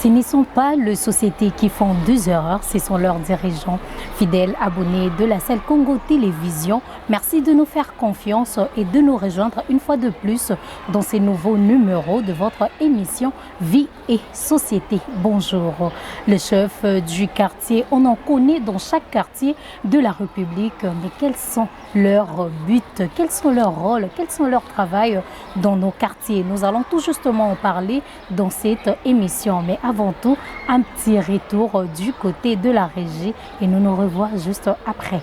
Ce ne sont pas les sociétés qui font des erreurs, ce sont leurs dirigeants. Fidèles abonnés de la salle Congo Télévision, merci de nous faire confiance et de nous rejoindre une fois de plus dans ces nouveaux numéros de votre émission Vie et Société. Bonjour. Le chef du quartier, on en connaît dans chaque quartier de la République, mais quels sont leurs buts, quels sont leurs rôles, quels sont leurs travaux dans nos quartiers? Nous allons tout justement en parler dans cette émission. Mais avant tout, un petit retour du côté de la régie et nous nous revoilà juste après.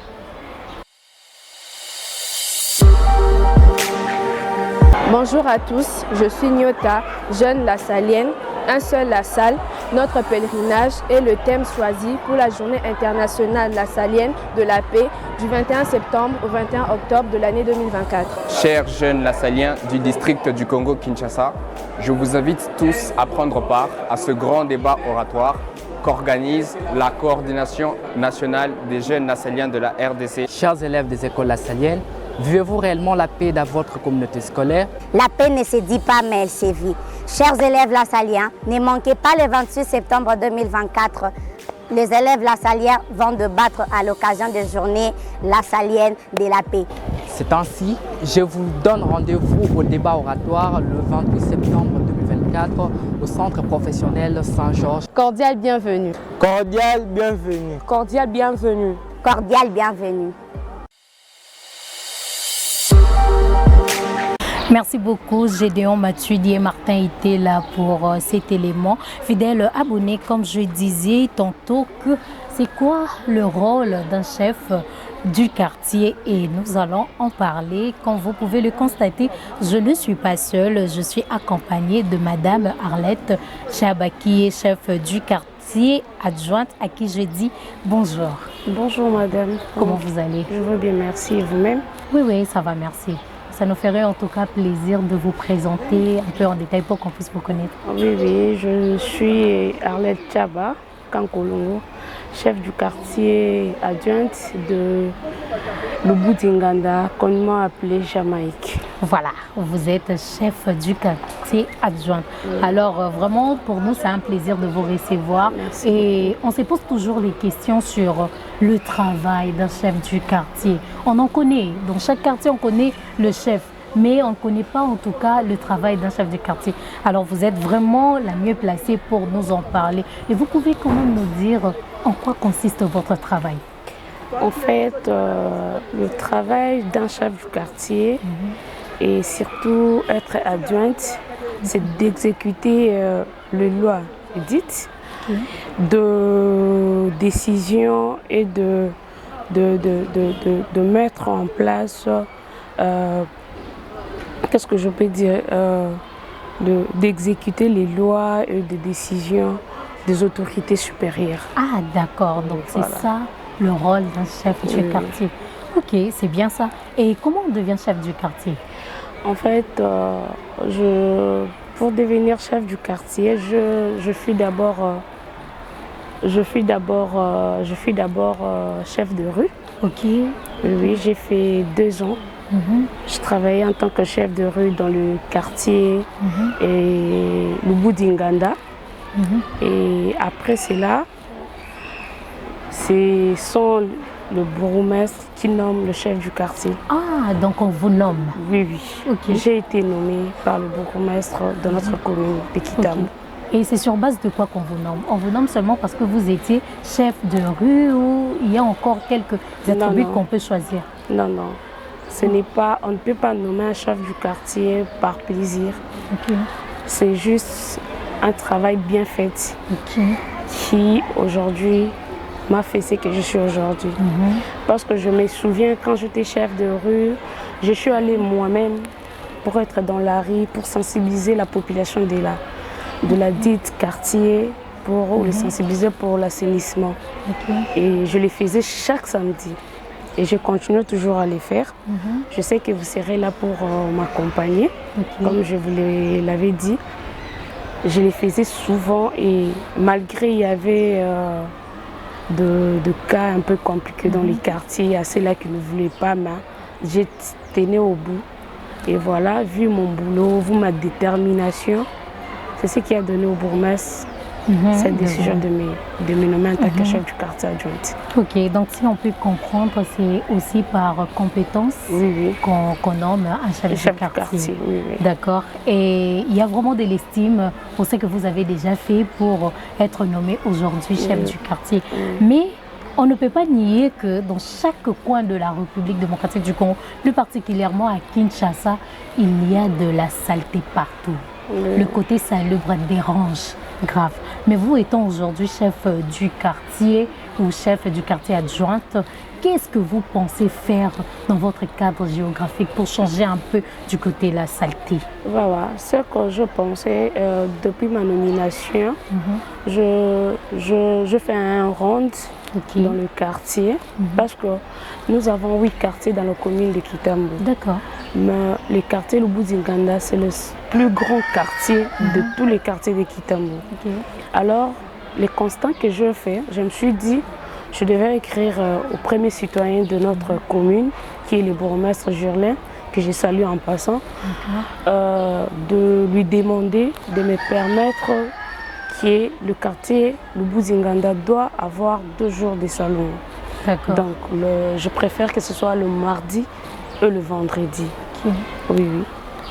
Bonjour à tous, je suis Nyota, jeune lassalienne, un seul Lassalle. Notre pèlerinage est le thème choisi pour la journée internationale lassalienne de la paix du 21 septembre au 21 octobre de l'année 2024. Chers jeunes lassaliens du district du Congo-Kinshasa, je vous invite tous à prendre part à ce grand débat oratoire qu'organise la coordination nationale des jeunes lassaliens de la RDC. Chers élèves des écoles lassaliennes, vivez-vous réellement la paix dans votre communauté scolaire? La paix ne se dit pas, mais elle se vit. Chers élèves lassaliens, ne manquez pas le 28 septembre 2024. Les élèves lassaliens vont débattre à l'occasion des journées lassaliennes de la paix. C'est ainsi, je vous donne rendez-vous au débat oratoire le 28 septembre 2024 au centre professionnel Saint-Georges. Cordial bienvenue. Cordial bienvenue. Cordial bienvenue. Cordial bienvenue. Merci beaucoup, Gédéon Matuidi et Martin était là pour cet élément. Fidèles abonnés, comme je disais tantôt, que c'est quoi le rôle d'un chef du quartier et nous allons en parler. Comme vous pouvez le constater, je ne suis pas seule, je suis accompagnée de Madame Arlette Chaba qui est chef du quartier adjointe à qui je dis bonjour. Bonjour madame. Comment vous allez? Je vais bien, merci. Et vous-même? Oui, ça va, merci. Ça nous ferait en tout cas plaisir de vous présenter un peu en détail pour qu'on puisse vous connaître. Oui, je suis Arlette Chaba Kankolongo, chef du quartier adjointe de Lubudinganda, communément appelé Jamaïque. Voilà, vous êtes chef du quartier adjoint. Oui. Alors vraiment, pour nous, c'est un plaisir de vous recevoir. Merci. Et on se pose toujours les questions sur le travail d'un chef du quartier. On en connaît, dans chaque quartier, on connaît le chef. Mais on ne connaît pas en tout cas le travail d'un chef de quartier. Alors vous êtes vraiment la mieux placée pour nous en parler. Et vous pouvez quand même nous dire en quoi consiste votre travail? En fait, le travail d'un chef du quartier et surtout être adjointe, c'est d'exécuter les lois dites, de décisions et de mettre en place qu'est-ce que je peux dire, d'exécuter les lois et des décisions des autorités supérieures. Ah d'accord, donc voilà. C'est ça le rôle d'un chef du quartier. Ok, c'est bien ça. Et comment on devient chef du quartier? En fait, pour devenir chef du quartier, je suis d'abord chef de rue. Ok. Oui, j'ai fait 2 ans. Je travaillais en tant que chef de rue dans le quartier et Lubudinganda. Et après cela, c'est le bourgmestre qui nomme le chef du quartier. Ah, donc on vous nomme? Oui. Okay. J'ai été nommée par le bourgmestre de notre commune de Kitamu. Okay. Et c'est sur base de quoi qu'on vous nomme? On vous nomme seulement parce que vous étiez chef de rue ou il y a encore quelques attributs qu'on peut choisir? Non. Ce n'est pas, on ne peut pas nommer un chef du quartier par plaisir. Okay. C'est juste un travail bien fait qui aujourd'hui m'a fait ce que je suis aujourd'hui. Parce que je me souviens quand j'étais chef de rue, je suis allée moi-même pour être dans la rue, pour sensibiliser la population de la dite quartier, pour les sensibiliser pour l'assainissement. Et je les faisais chaque samedi. Et je continue toujours à les faire. Je sais que vous serez là pour m'accompagner, comme je vous l'avais dit. Je les faisais souvent et malgré il y avait de cas un peu compliqués dans les quartiers, il y a ceux-là qui ne voulaient pas, mais j'ai tenu au bout. Et voilà, vu mon boulot, vu ma détermination, c'est ce qui a donné au bourgmestre cette décision de me nommer en tant que chef du quartier adjointe. Ok, donc si on peut comprendre, c'est aussi par compétence qu'on nomme un chef du quartier. D'accord. Et il y a vraiment de l'estime pour ce que vous avez déjà fait pour être nommé aujourd'hui chef du quartier. Mais on ne peut pas nier que dans chaque coin de la République démocratique du Congo, plus particulièrement à Kinshasa, il y a de la saleté partout. Le côté salubre dérange grave. Mais vous étant aujourd'hui chef du quartier ou chef du quartier adjointe, qu'est-ce que vous pensez faire dans votre cadre géographique pour changer un peu du côté de la saleté? Voilà, ce que je pensais depuis ma nomination, je fais un ronde dans le quartier parce que nous avons 8 quartiers dans la commune de Kitambo. D'accord. Mais le quartier Lubuzinganda, c'est le plus grand quartier de tous les quartiers de Kitambo. Alors, les constats que je fais, je me suis dit, je devais écrire au premier citoyen de notre commune, qui est le bourgmestre Jurlin, que je salue en passant, de lui demander de me permettre que le quartier Lubuzinganda doit avoir 2 jours de salon. Donc, je préfère que ce soit le mardi et le vendredi. Oui.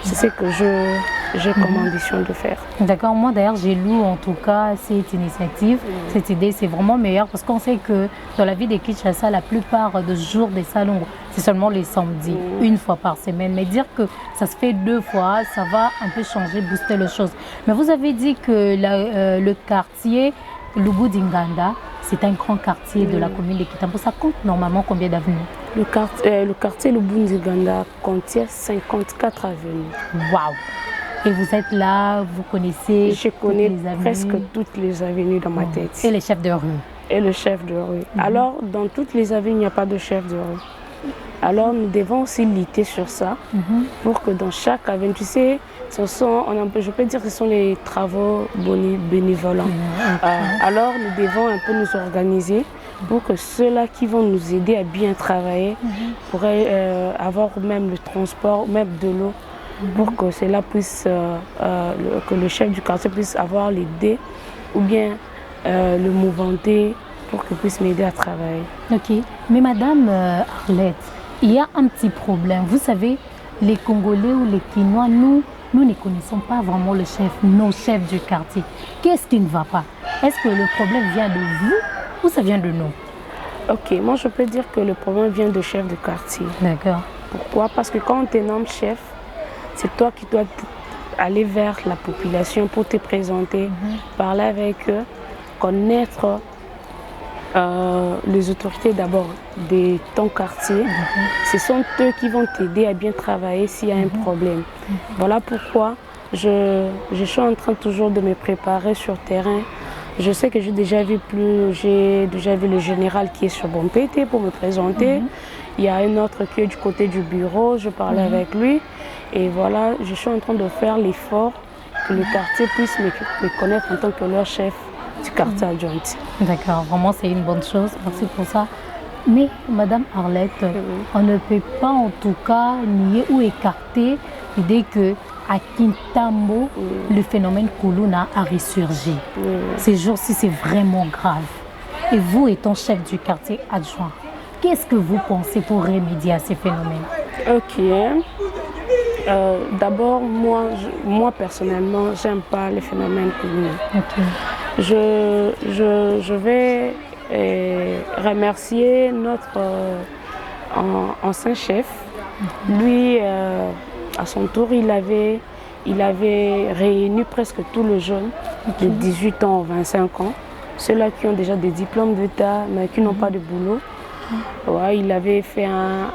C'est ce que j'ai comme ambition de faire. D'accord, moi d'ailleurs j'ai lu en tout cas cette initiative, cette idée, c'est vraiment meilleur parce qu'on sait que dans la ville de Kinshasa, la plupart des jours des salons, c'est seulement les samedis, une fois par semaine. Mais dire que ça se fait 2 fois, ça va un peu changer, booster les choses. Mais vous avez dit que le quartier Lubuzinganda, c'est un grand quartier de la commune de Kitambo. Ça compte normalement combien d'avenues? Le quartier Lubuzinganda contient 54 avenues. Waouh! Et vous êtes là, vous connaissez Je connais presque toutes les avenues dans ma tête. Et les chefs de rue? Et le chef de rue. Alors, dans toutes les avenues, il n'y a pas de chef de rue. Alors, nous devons aussi lutter sur ça pour que dans chaque avenue, tu sais, je peux dire que ce sont les travaux bénévolents. Alors, nous devons un peu nous organiser pour que ceux-là qui vont nous aider à bien travailler pourraient avoir même le transport, même de l'eau, pour que cela puisse, que le chef du quartier puisse avoir l'idée ou bien le mouvementer pour qu'il puisse m'aider à travailler. Ok, mais Madame Arlette, il y a un petit problème. Vous savez, les Congolais ou les Kinois, nous ne connaissons pas vraiment nos chefs du quartier. Qu'est-ce qui ne va pas? Est-ce que le problème vient de vous ou ça vient de nous? Ok, moi je peux dire que le problème vient de chef de quartier. D'accord. Pourquoi? Parce que quand on te nomme chef, c'est toi qui dois aller vers la population pour te présenter, parler avec eux, connaître les autorités d'abord de ton quartier. Ce sont eux qui vont t'aider à bien travailler s'il y a un problème. Voilà pourquoi je suis en train toujours de me préparer sur terrain. Je sais que j'ai déjà vu le général qui est sur Bompété pour me présenter. Il y a un autre qui est du côté du bureau, je parlais avec lui. Et voilà, je suis en train de faire l'effort que le quartier puisse me connaître en tant que leur chef du quartier adjointe. D'accord, vraiment c'est une bonne chose, merci pour ça. Mais Madame Arlette, on ne peut pas en tout cas nier ou écarter l'idée que à Kitambo, le phénomène Kuluna a ressurgi. Ces jours-ci, c'est vraiment grave. Et vous, étant chef du quartier adjoint, qu'est-ce que vous pensez pour remédier à ces phénomènes? Ok. D'abord, moi personnellement, j'aime pas les phénomènes Kuluna. Je vais remercier notre ancien chef. Lui, à son tour, il avait réuni presque tous les jeunes de 18 ans à 25 ans, ceux-là qui ont déjà des diplômes d'État mais qui n'ont pas de boulot. Ouais, il avait fait un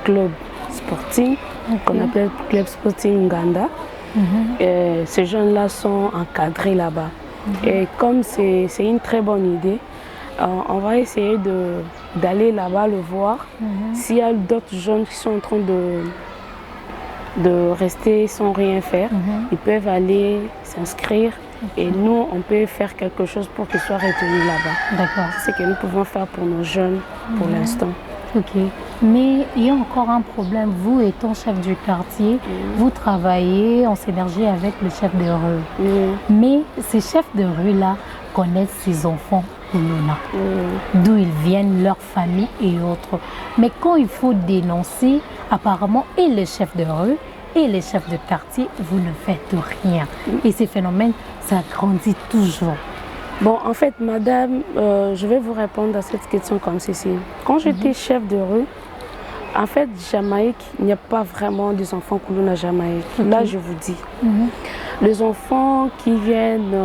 club sporting qu'on appelle Club Sporting Nganda. Ces jeunes-là sont encadrés là-bas. Et comme c'est une très bonne idée, on va essayer d'aller là-bas le voir. S'il y a d'autres jeunes qui sont en train de rester sans rien faire, ils peuvent aller s'inscrire et nous, on peut faire quelque chose pour qu'ils soient retenus là-bas. D'accord. C'est ce que nous pouvons faire pour nos jeunes pour l'instant. Ok. Mais il y a encore un problème. Vous étant chef du quartier, vous travaillez en synergie avec le chef de rue. Mais ces chefs de rue-là connaissent ces enfants Kuluna, d'où ils viennent, leur famille et autres. Mais quand il faut dénoncer, apparemment, et les chefs de rue et les chefs de quartier, vous ne faites rien. Et ces phénomènes, ça grandit toujours. Bon, en fait, madame, je vais vous répondre à cette question comme ceci. Quand j'étais chef de rue, en fait, Jamaïque, il n'y a pas vraiment des enfants Kuluna Jamaïque. Là, je vous dis. Les enfants qui viennent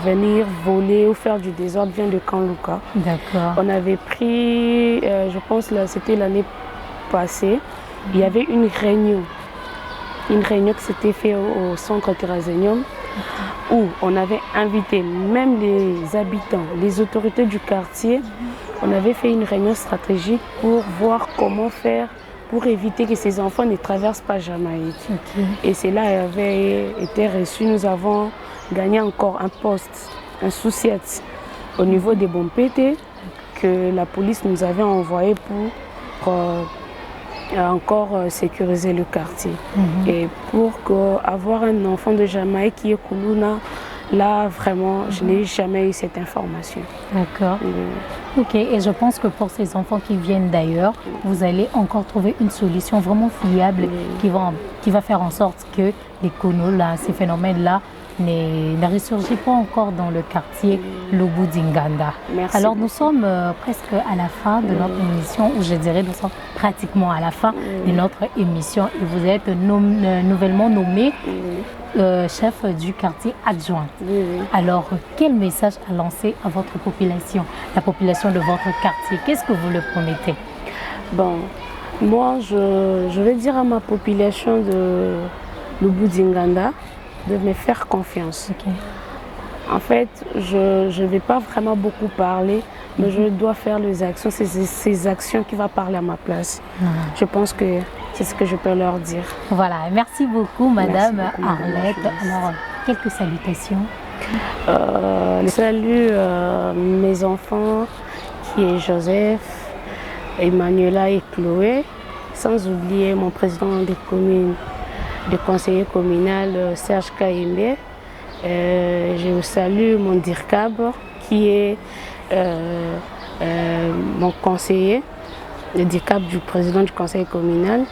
venir voler ou faire du désordre viennent de Kanluka. D'accord. On avait pris, je pense que c'était l'année passée, il y avait une réunion qui s'était faite au centre Terrazenium, où on avait invité même les habitants, les autorités du quartier. On avait fait une réunion stratégique pour voir comment faire pour éviter que ces enfants ne traversent pas Jamaïque. Et cela avait été reçu. Nous avons gagné encore un poste, un sous-siège au niveau des Bompété que la police nous avait envoyé pour encore sécuriser le quartier. Et pour avoir un enfant de Jamaïque qui est Kuluna, là vraiment, je n'ai jamais eu cette information. D'accord. Ok, et je pense que pour ces enfants qui viennent d'ailleurs, vous allez encore trouver une solution vraiment fiable qui va faire en sorte que les Kono, là, ces phénomènes-là, ne ressurgit pas encore dans le quartier Lobu Dinganda. Alors nous sommes presque à la fin de notre émission, ou je dirais nous sommes pratiquement à la fin de notre émission et vous êtes nouvellement nommé chef du quartier adjoint. Alors quel message à lancer à votre population, la population de votre quartier? Qu'est-ce que vous leur promettez? Bon, moi je vais dire à ma population de Lobu Dinganda de me faire confiance. En fait, je ne vais pas vraiment beaucoup parler, mais je dois faire les actions. C'est ces actions qui vont parler à ma place. Je pense que c'est ce que je peux leur dire. Voilà, merci beaucoup Madame Arlette. Alors, quelques salutations. Je salue mes enfants, qui est Joseph, Emmanuela et Chloé, sans oublier mon président des communes, le conseiller communal Serge Kaimbe. Je salue mon DIRCAB qui est mon conseiller, le DIRCAB du président du conseil communal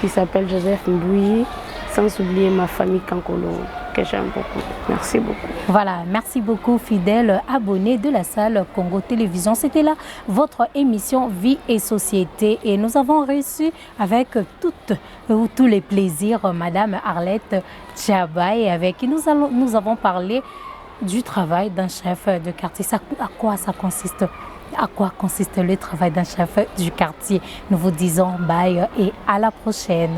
qui s'appelle Joseph Mbouyi, sans oublier ma famille Kankolo que j'aime beaucoup. Merci beaucoup. Voilà, merci beaucoup fidèles abonnés de la salle Congo Télévision. C'était là votre émission Vie et Société et nous avons reçu avec tous les plaisirs Madame Arlette Tchabaye avec qui nous avons parlé du travail d'un chef de quartier. À quoi ça consiste? À quoi consiste le travail d'un chef du quartier? Nous vous disons bye et à la prochaine.